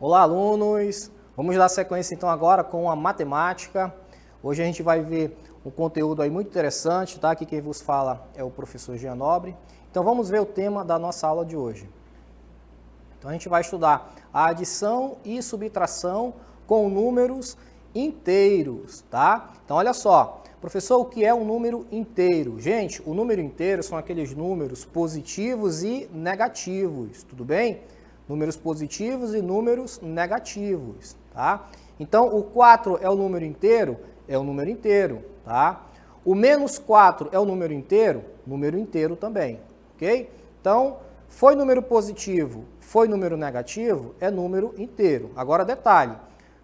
Olá, alunos! Vamos dar sequência então agora com a matemática. Hoje a gente vai ver um conteúdo aí muito interessante, tá? Aqui quem vos fala é o professor Jean Nobre. Então vamos ver o tema da nossa aula de hoje. Então a gente vai estudar a adição e subtração com números inteiros, tá? Então olha só, professor, o que é um número inteiro? Gente, o número inteiro são aqueles números positivos e negativos, tudo bem? Números positivos e números negativos, tá? Então, o 4 é o número inteiro? É o número inteiro, tá? O menos 4 é o número inteiro? Número inteiro também, ok? Então, foi número positivo, foi número negativo? É número inteiro. Agora, detalhe,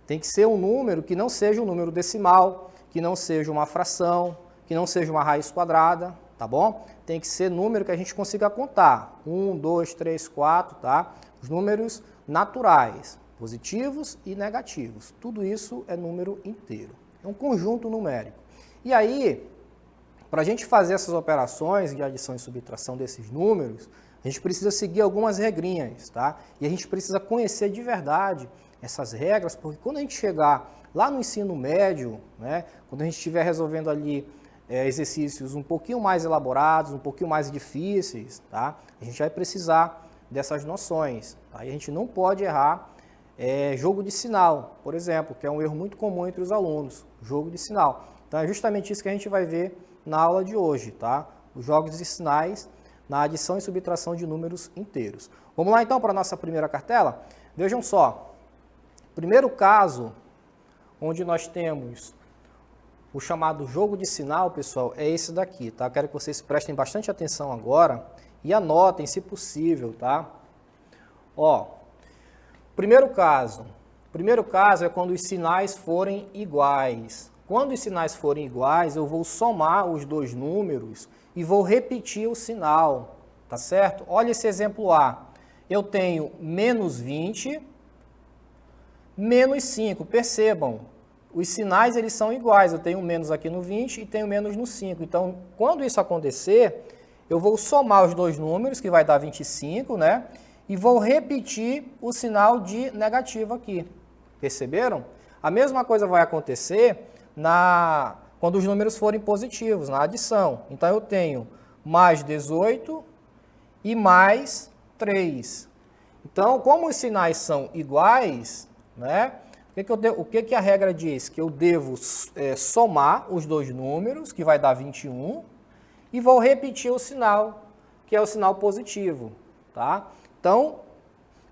tem que ser um número que não seja um número decimal, que não seja uma fração, que não seja uma raiz quadrada, tá bom? Tem que ser número que a gente consiga contar. 1, 2, 3, 4, tá? Os números naturais, positivos e negativos. Tudo isso é número inteiro. É um conjunto numérico. E aí, para a gente fazer essas operações de adição e subtração desses números, a gente precisa seguir algumas regrinhas, tá? E a gente precisa conhecer de verdade essas regras, porque quando a gente chegar lá no ensino médio, né, quando a gente estiver resolvendo ali exercícios um pouquinho mais elaborados, um pouquinho mais difíceis, tá? A gente vai precisar dessas noções. Tá? E a gente não pode errar jogo de sinal, por exemplo, que é um erro muito comum entre os alunos, jogo de sinal. Então é justamente isso que a gente vai ver na aula de hoje, tá? Os jogos de sinais na adição e subtração de números inteiros. Vamos lá então para a nossa primeira cartela? Vejam só, primeiro caso onde nós temos o chamado jogo de sinal, pessoal, é esse daqui, tá? Quero que vocês prestem bastante atenção agora e anotem, se possível, tá? Ó, primeiro caso é quando os sinais forem iguais. Quando os sinais forem iguais, eu vou somar os dois números e vou repetir o sinal, tá certo? Olha esse exemplo A. Eu tenho menos 20, menos 5. Percebam, os sinais eles são iguais. Eu tenho menos aqui no 20 e tenho menos no 5. Então, quando isso acontecer, eu vou somar os dois números, que vai dar 25, né? E vou repetir o sinal de negativo aqui. Perceberam? A mesma coisa vai acontecer quando os números forem positivos, na adição. Então, eu tenho mais 18 e mais 3. Então, como os sinais são iguais, né? O que a regra diz? Que eu devo somar os dois números, que vai dar 21, e vou repetir o sinal, que é o sinal positivo, tá? Então,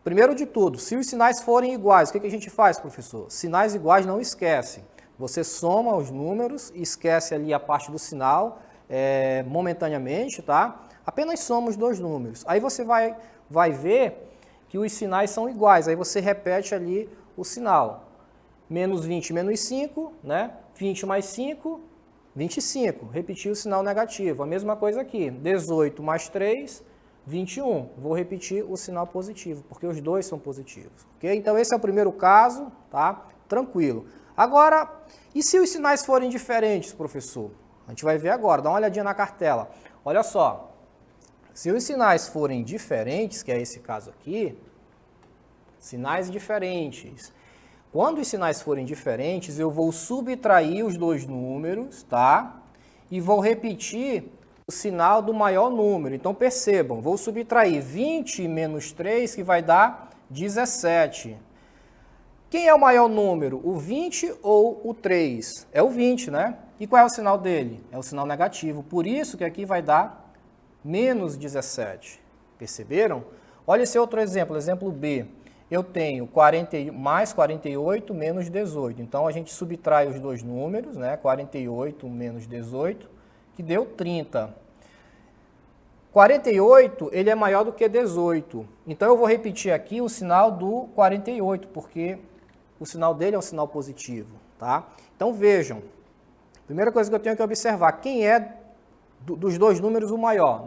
primeiro de tudo, se os sinais forem iguais, o que a gente faz, professor? Sinais iguais não esquece. Você soma os números e esquece ali a parte do sinal momentaneamente, tá? Apenas soma os dois números. Aí você vai ver que os sinais são iguais, aí você repete ali o sinal. Menos 20 menos 5, né? 20 mais 5, 25. Repetir o sinal negativo. A mesma coisa aqui. 18 mais 3, 21. Vou repetir o sinal positivo, porque os dois são positivos. Ok? Então, esse é o primeiro caso, tá? Tranquilo. Agora, e se os sinais forem diferentes, professor? A gente vai ver agora. Dá uma olhadinha na cartela. Olha só. Se os sinais forem diferentes, que é esse caso aqui, sinais diferentes. Quando os sinais forem diferentes, eu vou subtrair os dois números, tá? E vou repetir o sinal do maior número. Então, percebam, vou subtrair 20 menos 3, que vai dar 17. Quem é o maior número, o 20 ou o 3? É o 20, né? E qual é o sinal dele? É o sinal negativo. Por isso que aqui vai dar menos 17. Perceberam? Olha esse outro exemplo, exemplo B. Eu tenho mais 48 menos 18. Então, a gente subtrai os dois números, né? 48 menos 18, que deu 30. 48, ele é maior do que 18. Então, eu vou repetir aqui o sinal do 48, porque o sinal dele é um sinal positivo, tá? Então, vejam. Primeira coisa que eu tenho que observar, quem é dos dois números o maior?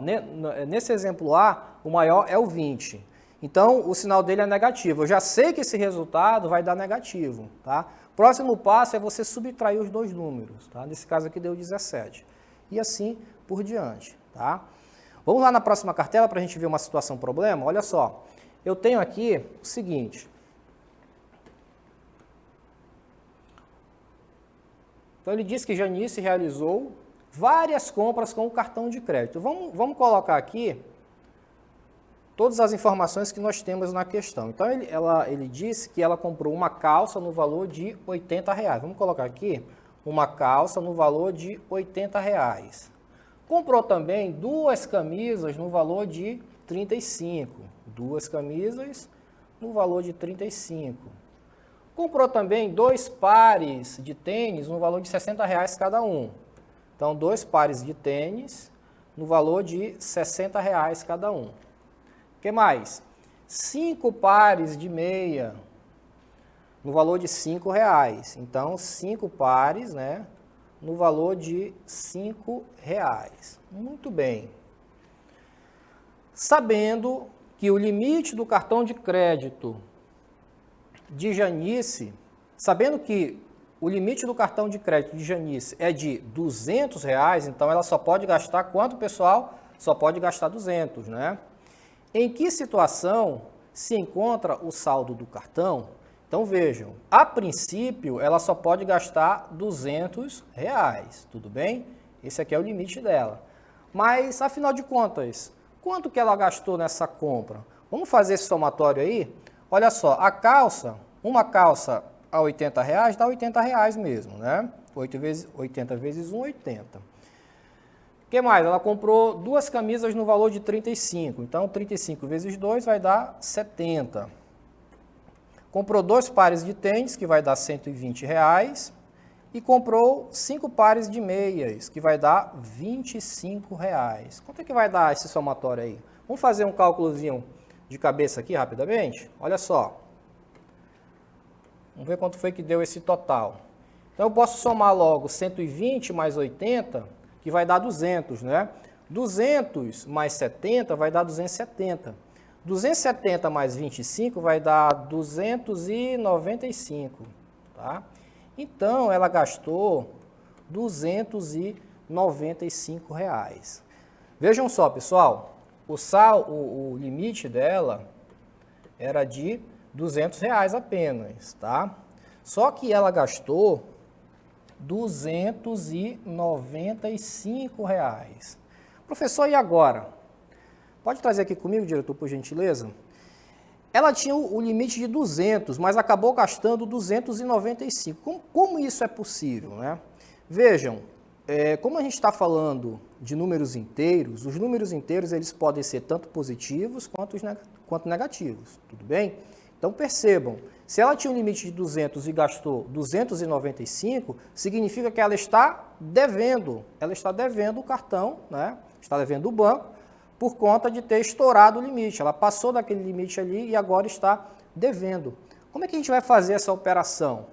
Nesse exemplo A, o maior é o 20. Então, o sinal dele é negativo. Eu já sei que esse resultado vai dar negativo, tá? Próximo passo é você subtrair os dois números, tá? Nesse caso aqui deu 17. E assim por diante, tá? Vamos lá na próxima cartela para a gente ver uma situação problema? Olha só, eu tenho aqui o seguinte. Então, ele diz que Janice realizou várias compras com o cartão de crédito. Vamos colocar aqui todas as informações que nós temos na questão. Então, ele disse que ela comprou uma calça no valor de R$ 80. Vamos colocar aqui uma calça no valor de R$ 80. Comprou também 2 camisas no valor de 35. 2 camisas no valor de 35. Comprou também 2 pares de tênis no valor de R$ 60 cada um. Então, 2 pares de tênis no valor de R$ 60 cada um. O que mais? 5 pares de meia no valor de R$ 5. Então, 5 pares, né, no valor de R$ 5. Muito bem. Sabendo que o limite do cartão de crédito de Janice, sabendo que o limite do cartão de crédito de Janice é de R$ 200, então ela só pode gastar quanto, pessoal? Só pode gastar 200, né? Em que situação se encontra o saldo do cartão? Então vejam, a princípio ela só pode gastar R$ 200, tudo bem? Esse aqui é o limite dela. Mas, afinal de contas, quanto que ela gastou nessa compra? Vamos fazer esse somatório aí? Olha só, a calça, uma calça a R$ 80 dá R$ 80 mesmo, né? 80 vezes 1, 80. O que mais? Ela comprou 2 camisas no valor de 35. Então, 35 vezes 2 vai dar 70. Comprou 2 pares de tênis, que vai dar R$ 120. E comprou 5 pares de meias, que vai dar R$ 25. Quanto é que vai dar esse somatório aí? Vamos fazer um cálculozinho de cabeça aqui rapidamente? Olha só. Vamos ver quanto foi que deu esse total. Então, eu posso somar logo 120 mais 80, que vai dar 200, né? 200 mais 70 vai dar 270. 270 mais 25 vai dar 295, tá? Então, ela gastou R$ 295. Vejam só, pessoal, o limite dela era de R$ 200 apenas, tá? Só que ela gastou R$ 295. Professor, e agora? Pode trazer aqui comigo, diretor, por gentileza? Ela tinha o limite de 200, mas acabou gastando 295. Como isso é possível, né? Vejam, como a gente está falando de números inteiros, os números inteiros eles podem ser tanto positivos quanto negativos, tudo bem? Então percebam, se ela tinha um limite de 200 e gastou 295, significa que ela está devendo o cartão, né? Está devendo o banco, por conta de ter estourado o limite. Ela passou daquele limite ali e agora está devendo. Como é que a gente vai fazer essa operação?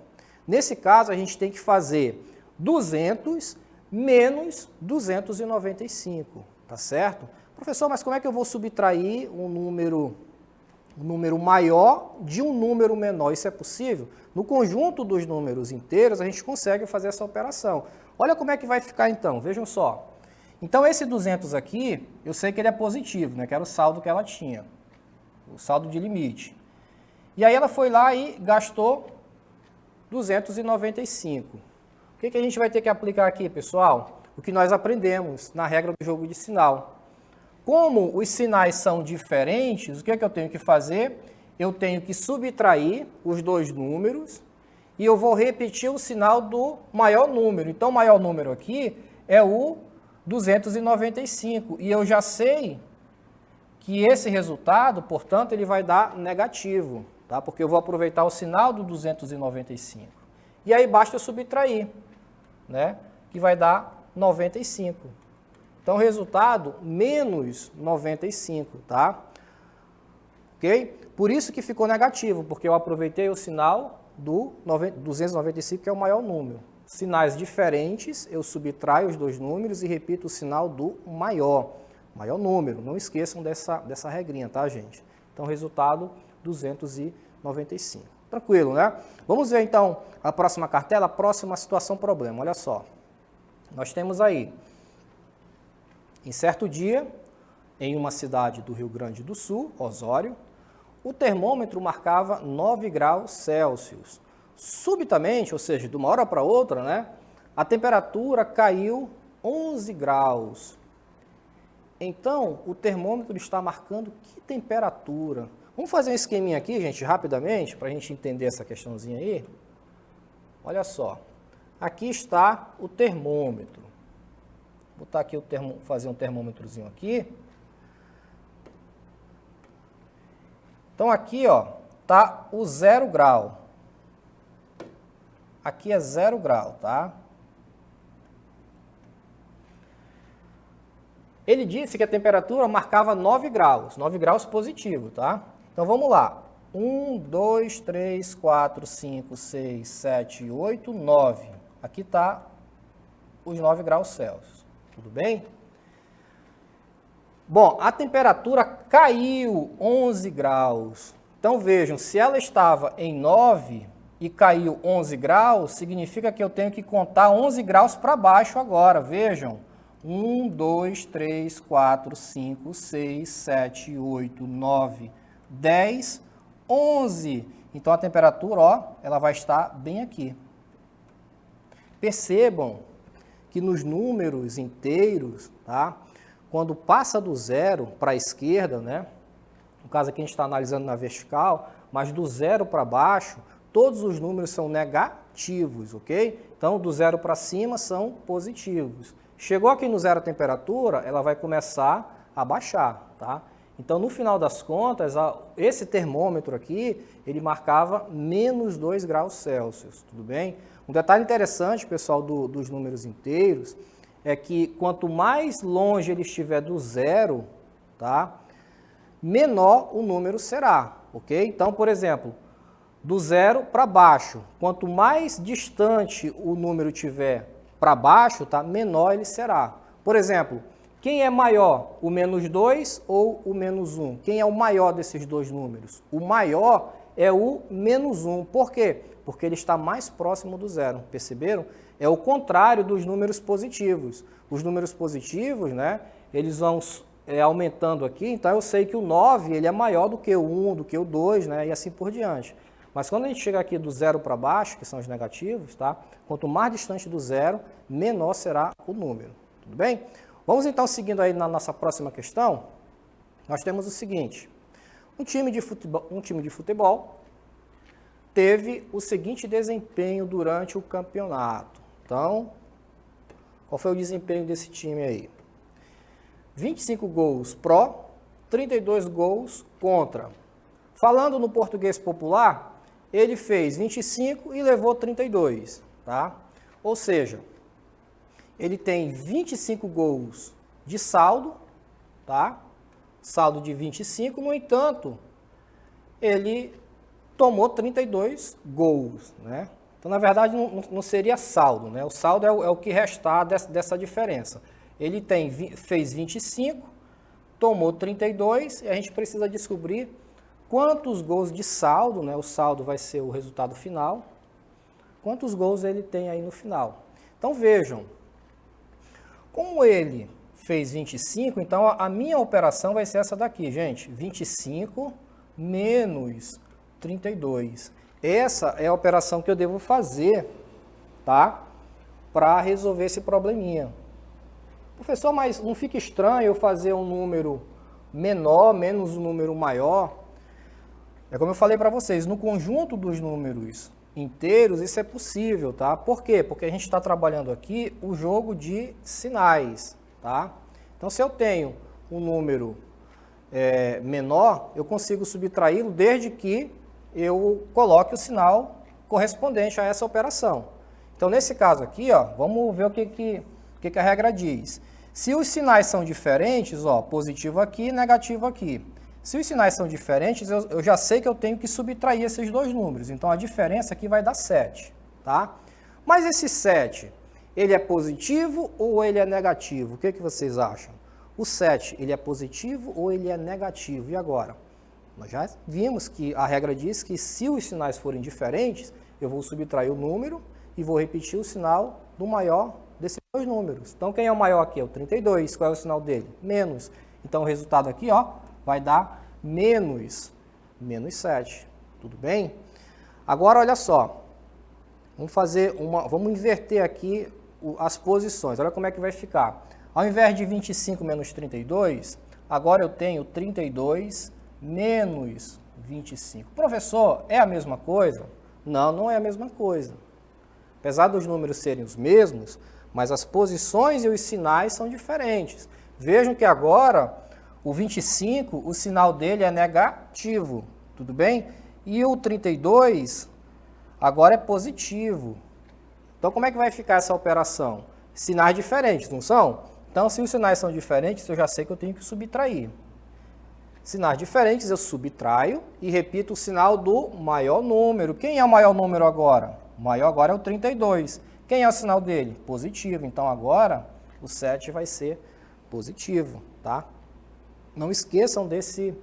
Nesse caso, a gente tem que fazer 200 menos 295, tá certo? Professor, mas como é que eu vou subtrair um número maior de um número menor? Isso é possível? No conjunto dos números inteiros, a gente consegue fazer essa operação. Olha como é que vai ficar então, vejam só. Então, esse 200 aqui, eu sei que ele é positivo, né? Que era o saldo que ela tinha, o saldo de limite. E aí ela foi lá e gastou 295. O que a gente vai ter que aplicar aqui, pessoal? O que nós aprendemos na regra do jogo de sinal. Como os sinais são diferentes, o que eu tenho que fazer? Eu tenho que subtrair os dois números e eu vou repetir o sinal do maior número. Então, o maior número aqui é o 295, e eu já sei que esse resultado, portanto, ele vai dar negativo, tá? Porque eu vou aproveitar o sinal do 295. E aí basta eu subtrair, né? Que vai dar 95. Então, resultado, menos 95, tá? Ok? Por isso que ficou negativo, porque eu aproveitei o sinal do 295, que é o maior número. Sinais diferentes, eu subtraio os dois números e repito o sinal do maior número. Não esqueçam dessa regrinha, tá, gente? Então, resultado, 295. Tranquilo, né? Vamos ver, então, a próxima cartela, a próxima situação problema. Olha só. Nós temos aí, em certo dia, em uma cidade do Rio Grande do Sul, Osório, o termômetro marcava 9 graus Celsius. Subitamente, ou seja, de uma hora para outra, né, a temperatura caiu 11 graus. Então, o termômetro está marcando que temperatura? Vamos fazer um esqueminha aqui, gente, rapidamente, para a gente entender essa questãozinha aí. Olha só, aqui está o termômetro. Vou botar aqui fazer um termômetrozinho aqui. Então aqui, ó, tá o 0 grau. Aqui é 0 grau, tá? Ele disse que a temperatura marcava 9 graus positivo, tá? Então vamos lá. 1, 2, 3, 4, 5, 6, 7, 8, 9. Aqui tá os 9 graus Celsius. Tudo bem? Bom, a temperatura caiu 11 graus. Então vejam, se ela estava em 9 e caiu 11 graus, significa que eu tenho que contar 11 graus para baixo agora. Vejam, 1, 2, 3, 4, 5, 6, 7, 8, 9, 10, 11. Então a temperatura, ó, ela vai estar bem aqui. Percebam que nos números inteiros, tá? Quando passa do zero para a esquerda, né? No caso aqui a gente está analisando na vertical, mas do zero para baixo, todos os números são negativos, ok? Então, do zero para cima são positivos. Chegou aqui no zero a temperatura, ela vai começar a baixar, tá? Então, no final das contas, esse termômetro aqui, ele marcava menos 2 graus Celsius, tudo bem? Um detalhe interessante, pessoal, dos números inteiros, é que quanto mais longe ele estiver do zero, tá? Menor o número será, ok? Então, por exemplo, do zero para baixo, quanto mais distante o número tiver para baixo, tá? Menor ele será. Por exemplo, quem é maior, o menos 2 ou o menos 1? Quem é o maior desses dois números? O maior é o menos 1. Por quê? Porque ele está mais próximo do zero, perceberam? É o contrário dos números positivos. Os números positivos, né, eles vão aumentando aqui, então eu sei que o 9 ele é maior do que o 1, do que o 2, né, e assim por diante. Mas quando a gente chega aqui do zero para baixo, que são os negativos, tá? Quanto mais distante do zero, menor será o número. Tudo bem? Vamos então seguindo aí na nossa próxima questão. Nós temos o seguinte: um time de futebol teve o seguinte desempenho durante o campeonato. Então, qual foi o desempenho desse time aí? 25 gols pró, 32 gols contra. Falando no português popular, ele fez 25 e levou 32, tá? Ou seja, ele tem 25 gols de saldo, tá? Saldo de 25, no entanto, ele tomou 32 gols, né? Então, na verdade, não seria saldo, né? O saldo é o que restar dessa diferença. Ele fez 25, tomou 32 e a gente precisa descobrir quantos gols de saldo, né? O saldo vai ser o resultado final. Quantos gols ele tem aí no final. Então, vejam. Como ele fez 25, então a minha operação vai ser essa daqui, gente. 25 menos 32. Essa é a operação que eu devo fazer, tá? Para resolver esse probleminha. Professor, mas não fica estranho eu fazer um número menor menos um número maior? É como eu falei para vocês, no conjunto dos números inteiros isso é possível, tá? Por quê? Porque a gente está trabalhando aqui o jogo de sinais, tá? Então, se eu tenho um número menor, eu consigo subtraí-lo desde que eu coloque o sinal correspondente a essa operação. Então, nesse caso aqui, ó, vamos ver o que a regra diz. Se os sinais são diferentes, ó, positivo aqui, negativo aqui. Se os sinais são diferentes, eu já sei que eu tenho que subtrair esses dois números. Então, a diferença aqui vai dar 7, tá? Mas esse 7, ele é positivo ou ele é negativo? O que vocês acham? O 7, ele é positivo ou ele é negativo? E agora? Nós já vimos que a regra diz que se os sinais forem diferentes, eu vou subtrair o número e vou repetir o sinal do maior desses dois números. Então, quem é o maior aqui? É o 32. Qual é o sinal dele? Menos. Então, o resultado aqui, ó, vai dar menos 7. Tudo bem? Agora, olha só. Vamos inverter aqui as posições. Olha como é que vai ficar. Ao invés de 25 menos 32, agora eu tenho 32 menos 25. Professor, é a mesma coisa? Não, não é a mesma coisa. Apesar dos números serem os mesmos, mas as posições e os sinais são diferentes. Vejam que agora o 25, o sinal dele é negativo, tudo bem? E o 32 agora é positivo. Então como é que vai ficar essa operação? Sinais diferentes, não são? Então se os sinais são diferentes, eu já sei que eu tenho que subtrair. Sinais diferentes, eu subtraio e repito o sinal do maior número. Quem é o maior número agora? O maior agora é o 32. Quem é o sinal dele? Positivo. Então agora o 7 vai ser positivo, tá? Não esqueçam desses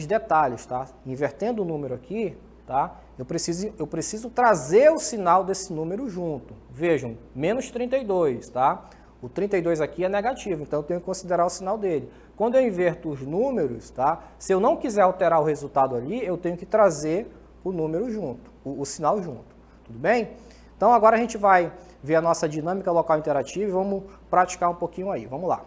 detalhes, tá? Invertendo o número aqui, tá? Eu preciso trazer o sinal desse número junto. Vejam, menos 32, tá? O 32 aqui é negativo, então eu tenho que considerar o sinal dele. Quando eu inverto os números, tá? Se eu não quiser alterar o resultado ali, eu tenho que trazer o número junto, o sinal junto. Tudo bem? Então agora a gente vai ver a nossa dinâmica local interativa e vamos praticar um pouquinho aí. Vamos lá.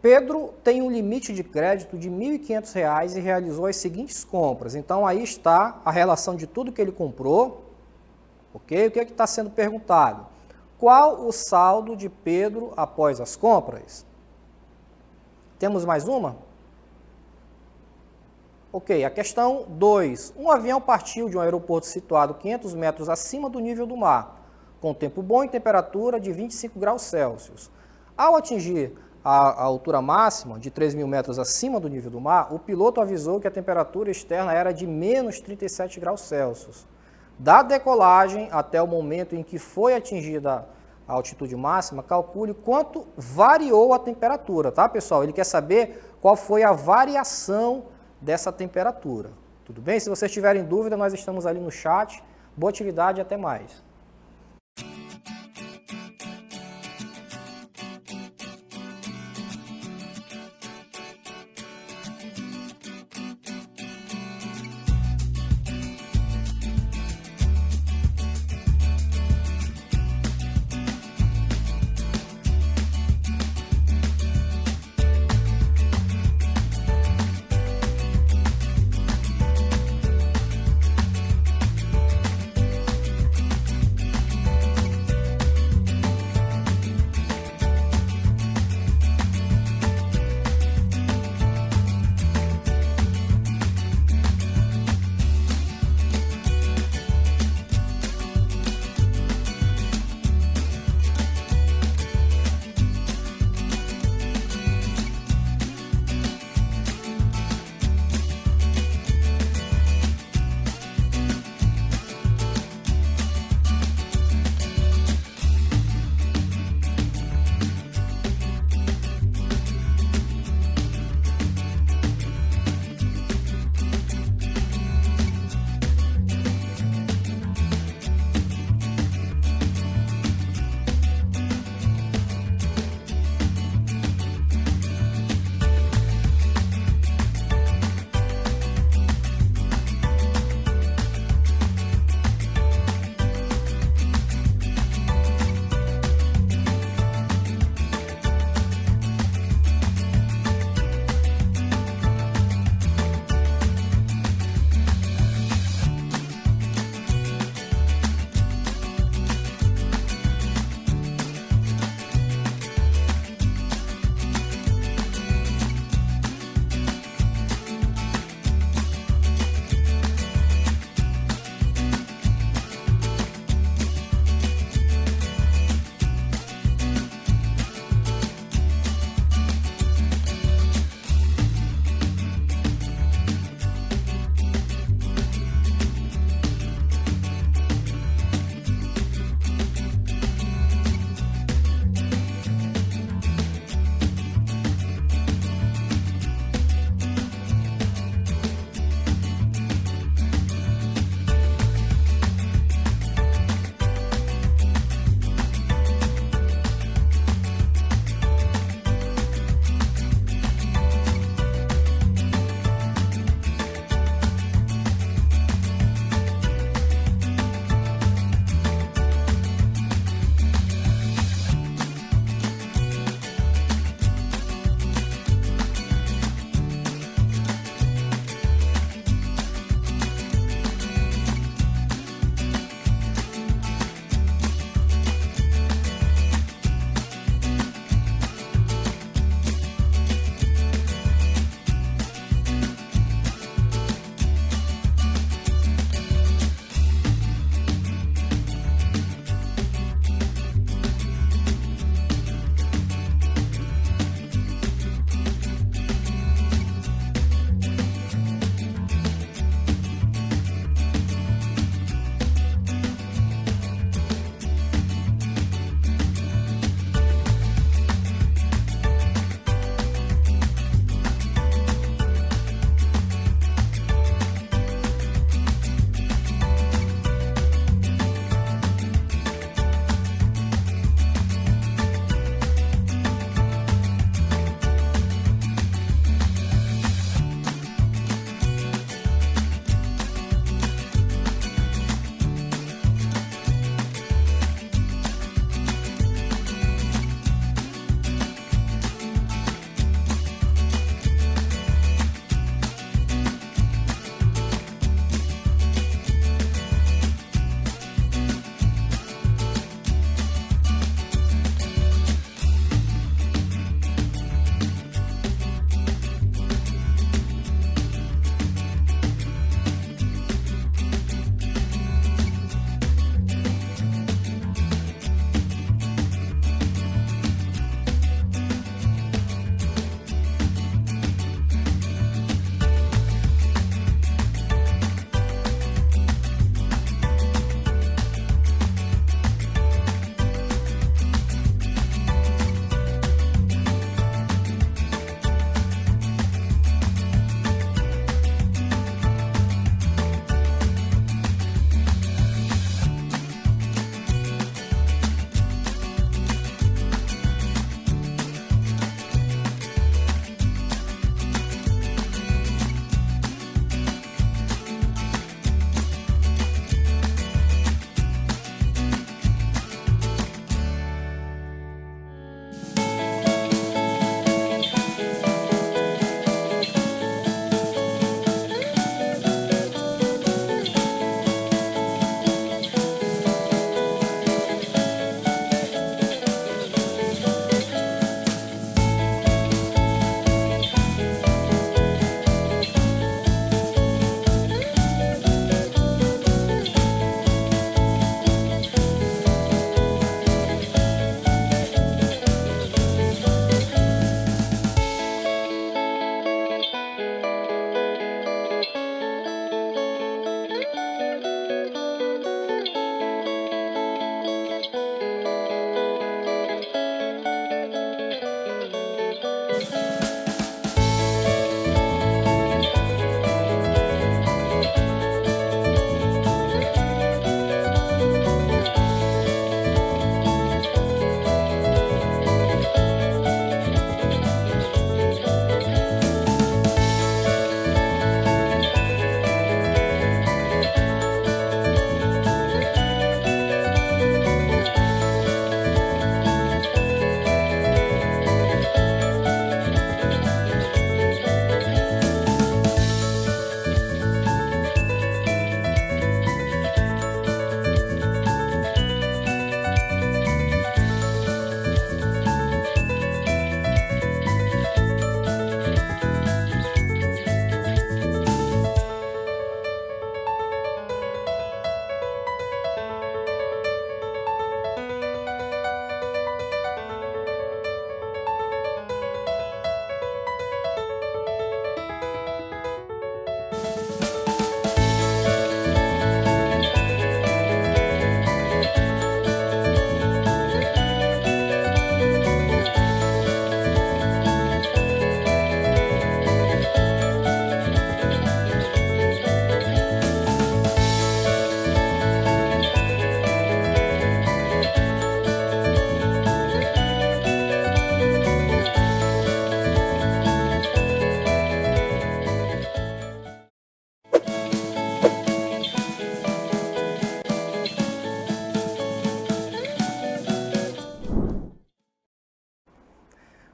Pedro tem um limite de crédito de R$ 1.500 e realizou as seguintes compras. Então, aí está a relação de tudo que ele comprou. Ok? O que é que está sendo perguntado? Qual o saldo de Pedro após as compras? Temos mais uma? Ok, a questão 2. Um avião partiu de um aeroporto situado 500 metros acima do nível do mar, com tempo bom e temperatura de 25 graus Celsius. Ao atingir a altura máxima de 3.000 metros acima do nível do mar, o piloto avisou que a temperatura externa era de menos 37 graus Celsius. Da decolagem até o momento em que foi atingida a altitude máxima, calcule quanto variou a temperatura, tá, pessoal? Ele quer saber qual foi a variação dessa temperatura. Tudo bem? Se vocês tiverem dúvida, nós estamos ali no chat. Boa atividade e até mais.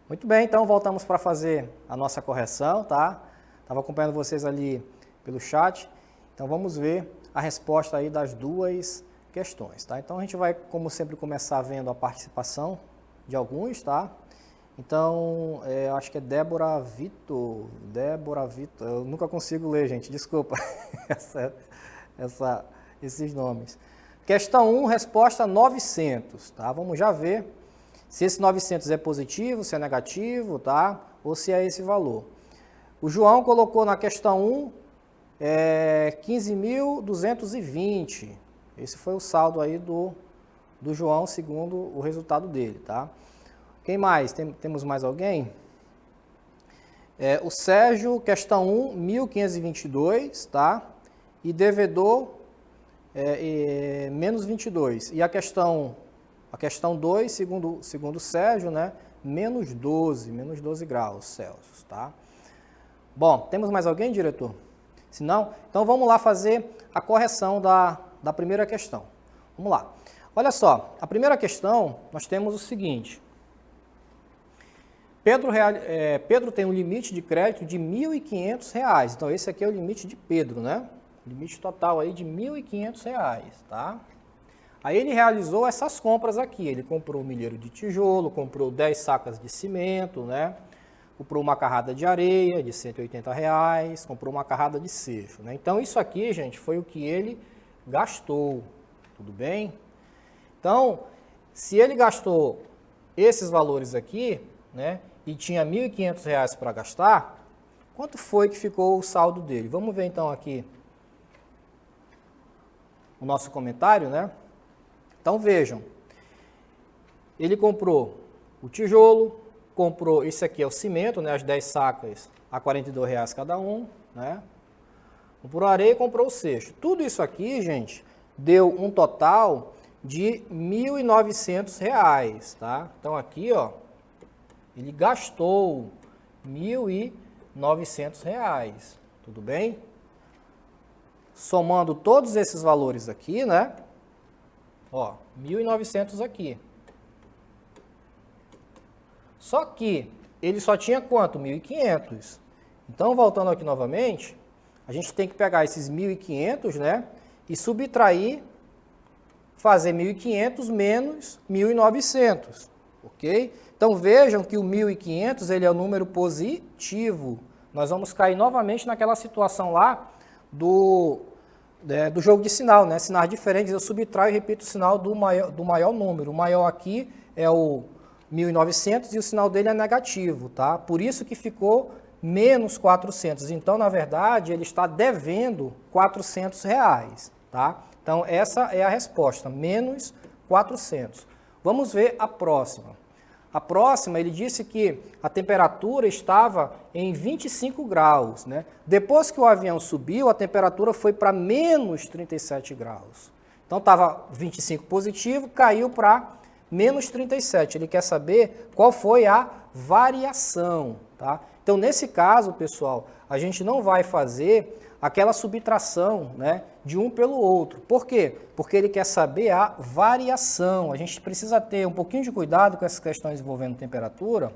Muito bem, então voltamos para fazer a nossa correção, tá? Estava acompanhando vocês ali pelo chat. Então vamos ver a resposta aí das duas questões, tá? Então a gente vai, como sempre, começar vendo a participação de alguns, tá? Então, eu acho que é Débora Vitor, eu nunca consigo ler, gente, desculpa esses nomes. Questão 1, resposta 900, tá? Vamos já ver se esse 900 é positivo, se é negativo, tá? Ou se é esse valor. O João colocou na questão 1, 15.220. Esse foi o saldo aí do João, segundo o resultado dele, tá? Quem mais? Temos mais alguém? O Sérgio, questão 1, 1.522, tá? E devedor, menos 22. E a questão 2, segundo o Sérgio, né? Menos 12 graus Celsius, tá? Bom, temos mais alguém, diretor? Se não, então vamos lá fazer a correção da primeira questão. Vamos lá. Olha só, a primeira questão, nós temos o seguinte. Pedro tem um limite de crédito de R$ 1.500. Então, esse aqui é o limite de Pedro, né? Limite total aí de R$ 1.500, tá? Aí ele realizou essas compras aqui. Ele comprou um milheiro de tijolo, comprou 10 sacas de cimento, né? Comprou uma carrada de areia de R$ 180, comprou uma carrada de seixo, né? Então, isso aqui, gente, foi o que ele gastou, tudo bem? Então, se ele gastou esses valores aqui, né, e tinha R$ 1.500 para gastar, quanto foi que ficou o saldo dele? Vamos ver então aqui o nosso comentário, né? Então, vejam, ele comprou o tijolo, comprou, esse aqui é o cimento, né, as 10 sacas a R$ 42 cada um, né? Comprou areia e comprou o seixo. Tudo isso aqui, gente, deu um total de R$ 1.900, tá? Então aqui, ó, ele gastou R$ 1.900, tudo bem? Somando todos esses valores aqui, né? Ó, 1.900 aqui. Só que ele só tinha quanto? 1.500. Então, voltando aqui novamente, a gente tem que pegar esses 1.500, né? E subtrair, fazer 1.500 menos 1.900, ok? Então, vejam que o 1.500, ele é um número positivo. Nós vamos cair novamente naquela situação lá do jogo de sinal, né? Sinais diferentes, eu subtraio e repito o sinal do maior número. O maior aqui é o 1.900 e o sinal dele é negativo, tá? Por isso que ficou menos 400. Então, na verdade, ele está devendo R$ 400, tá? Então, essa é a resposta, menos 400. Vamos ver a próxima. A próxima, ele disse que a temperatura estava em 25 graus, né? Depois que o avião subiu, a temperatura foi para menos 37 graus. Então, estava 25 positivo, caiu para menos 37. Ele quer saber qual foi a variação, tá? Então, nesse caso, pessoal, a gente não vai fazer aquela subtração, né, de um pelo outro. Por quê? Porque ele quer saber a variação. A gente precisa ter um pouquinho de cuidado com essas questões envolvendo temperatura,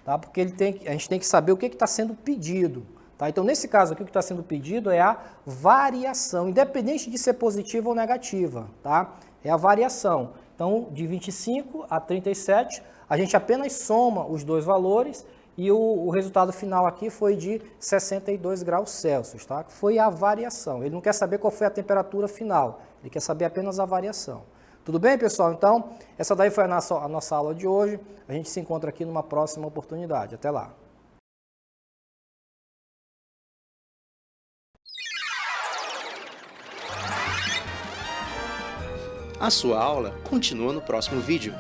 tá? Porque a gente tem que saber o que está sendo pedido. Tá? Então, nesse caso aqui, o que está sendo pedido é a variação, independente de ser positiva ou negativa. Tá? É a variação. Então, de 25 a 37, a gente apenas soma os dois valores e o resultado final aqui foi de 62 graus Celsius, tá? Foi a variação. Ele não quer saber qual foi a temperatura final, ele quer saber apenas a variação. Tudo bem, pessoal? Então, essa daí foi a nossa aula de hoje. A gente se encontra aqui numa próxima oportunidade. Até lá. A sua aula continua no próximo vídeo.